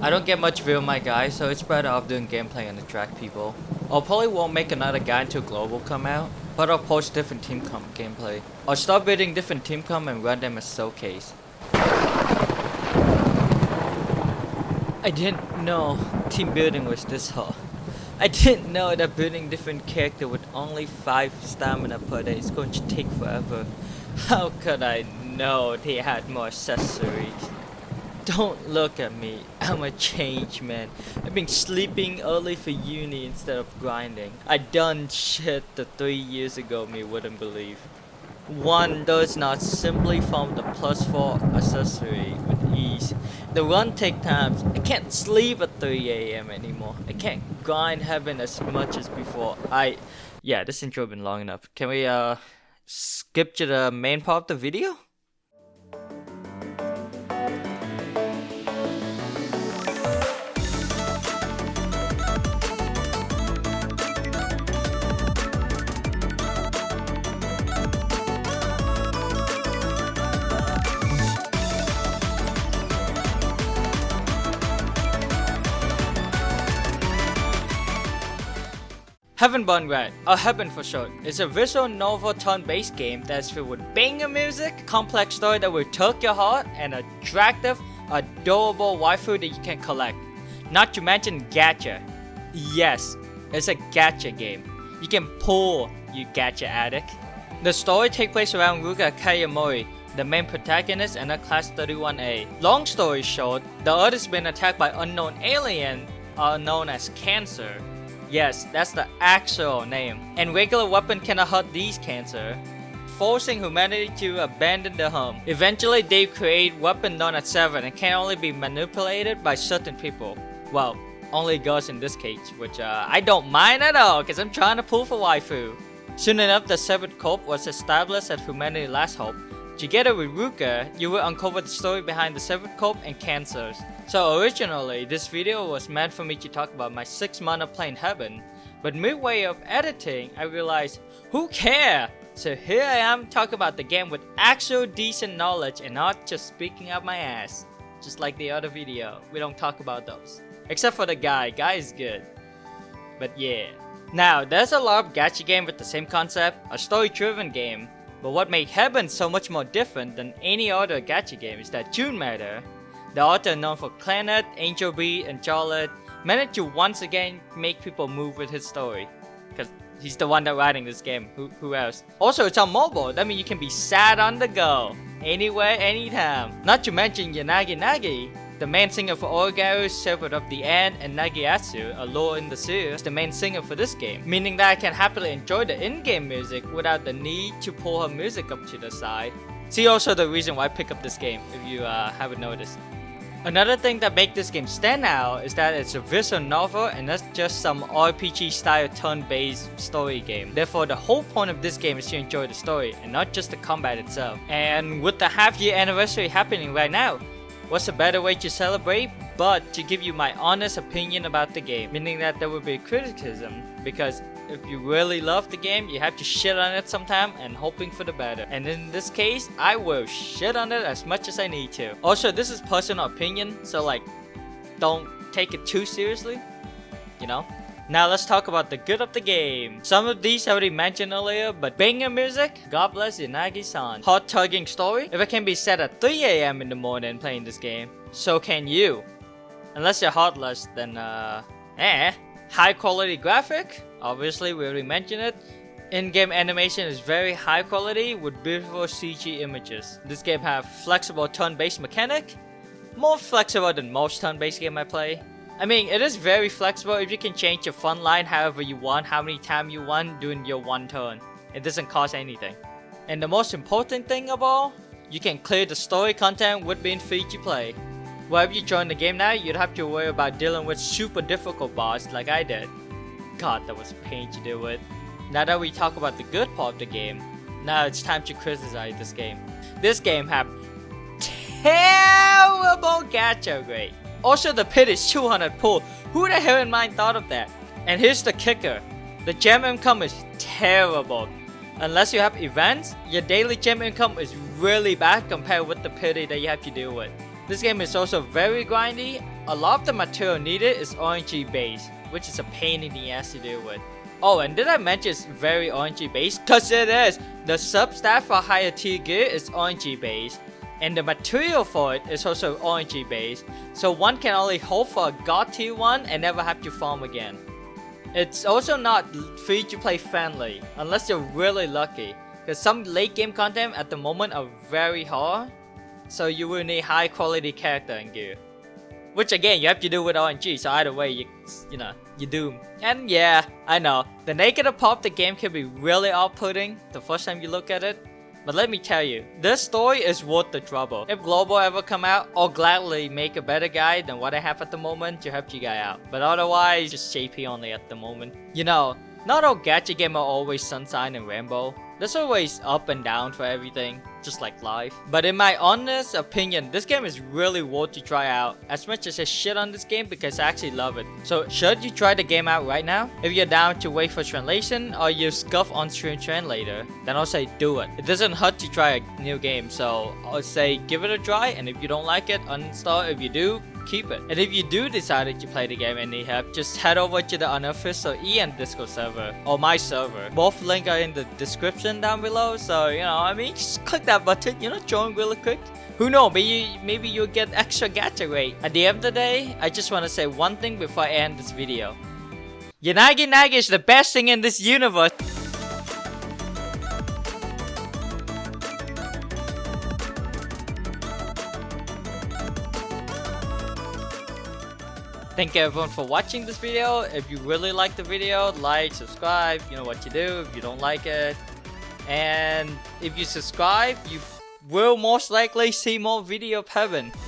I don't get much view on my guys, so it's better off doing gameplay and attract people. I'll probably won't make another guide until Global come out, but I'll post different team comp gameplay. I'll start building different team comp and run them as showcase. I didn't know team building was this hard. I didn't know that building different character with only 5 stamina per day is going to take forever. How could I know they had more accessories? Don't look at me, I'm a changed man. I've been sleeping early for uni instead of grinding. I done shit that 3 years ago me wouldn't believe. One does not simply farm the +4 accessory with ease. The run take times. I can't sleep at 3 AM anymore. I can't grind heaven as much as before. Yeah, this intro been long enough. Can we skip to the main part of the video? Heaven Born WRIGHT, or Heaven for short, is a visual novel turn-based game that's filled with banger music, complex story that will tug your heart, and attractive, adorable waifu that you can collect. Not to mention Gadget. Yes, it's a Gadget game. You can pull, you Gadget addict. The story takes place around Ruga Kayamori, the main protagonist and a class 31A. Long story short, the Earth has been attacked by unknown alien, known as Cancer. Yes, that's the actual name. And regular weapon cannot hurt these Cancer, forcing humanity to abandon the home. Eventually, they create weapon known as Seven and can only be manipulated by certain people. Well, only girls in this case, which I don't mind at all, cause I'm trying to pull for waifu. Soon enough, the Severed Corp was established as humanity's last hope. Together with Ruka, you will uncover the story behind the Severed Corp and Cancers. So originally, this video was meant for me to talk about my 6 months of playing Heaven, but midway of editing, I realized, who cares? So here I am talking about the game with actual decent knowledge and not just speaking out my ass. Just like the other video, we don't talk about those. Except for the guy is good. But yeah. Now, there's a lot of gacha game with the same concept, a story-driven game. But what made Heaven so much more different than any other gacha game is that Jun Matter, the author known for Planet, Angel Beat, and Charlotte, managed to once again make people move with his story. Because he's the one that writing this game, who else? Also, it's on mobile, that means you can be sad on the go, anywhere, anytime. Not to mention Yanagi Nagi, the main singer for Orgaru, Servant of the End, and Nagiatsu, a lore in the series, is the main singer for this game, meaning that I can happily enjoy the in-game music without the need to pull her music up to the side. See also the reason why I pick up this game, if you haven't noticed. Another thing that makes this game stand out is that it's a visual novel and not just some RPG style turn-based story game. Therefore, the whole point of this game is to enjoy the story and not just the combat itself. And with the half-year anniversary happening right now, what's a better way to celebrate but to give you my honest opinion about the game, meaning that there will be criticism, because if you really love the game, you have to shit on it sometime and hoping for the better. And in this case, I will shit on it as much as I need to. Also, this is personal opinion, so like, don't take it too seriously, you know? Now let's talk about the good of the game. Some of these I already mentioned earlier, but banger music, God bless Yanagi-san. Hot tugging story, if it can be set at 3 AM in the morning playing this game, so can you. Unless you're heartless, then High quality graphic, obviously we already mentioned it. In-game animation is very high quality with beautiful CG images. This game has flexible turn-based mechanic, more flexible than most turn-based game I play. I mean, it is very flexible if you can change your fun line however you want, how many times you want during your one turn. It doesn't cost anything. And the most important thing of all, you can clear the story content with being free to play. Well, if you join the game now, you'd have to worry about dealing with super difficult boss like I did. God, that was a pain to deal with. Now that we talk about the good part of the game, now it's time to criticize this game. This game have terrible gacha rate. Also, the pit is 200 pull. Who the hell in mind thought of that? And here's the kicker. The gem income is terrible. Unless you have events, your daily gem income is really bad compared with the pity that you have to deal with. This game is also very grindy. A lot of the material needed is RNG based, which is a pain in the ass to deal with. Oh, and did I mention it's very RNG based? Cause it is! The sub-stat for higher tier gear is RNG based, and the material for it is also RNG based, so one can only hope for a god tier one and never have to farm again. It's also not free to play friendly, unless you're really lucky, because some late game content at the moment are very hard, so you will need high quality character and gear. Which again, you have to do with RNG, so either way, you're doomed. And yeah, I know, the negative part of the game can be really off-putting the first time you look at it. But let me tell you, this story is worth the trouble. If Global ever come out, I'll gladly make a better guide than what I have at the moment to help you guys out. But otherwise, just JP only at the moment. You know, not all Gadget games are always sunshine and rainbow. There's always up and down for everything, just like life. But in my honest opinion, this game is really worth to try out. As much as I shit on this game because I actually love it. So should you try the game out right now? If you're down to wait for translation or you scuff on stream translator, then I'll say do it. It doesn't hurt to try a new game, so I'll say give it a try, and if you don't like it, uninstall. If you do, keep it. And if you do decide to play the game and need help, just head over to the unofficial EN Discord server or my server. Both links are in the description down below, so just click that button, join really quick. Who knows, maybe you'll get extra Gadget rate. At the end of the day, I just want to say one thing before I end this video. Yanagi Nagi is the best thing in this universe. Thank you everyone for watching this video. If you really like the video, like, subscribe, you know what to do if you don't like it. And if you subscribe, you will most likely see more video of heaven.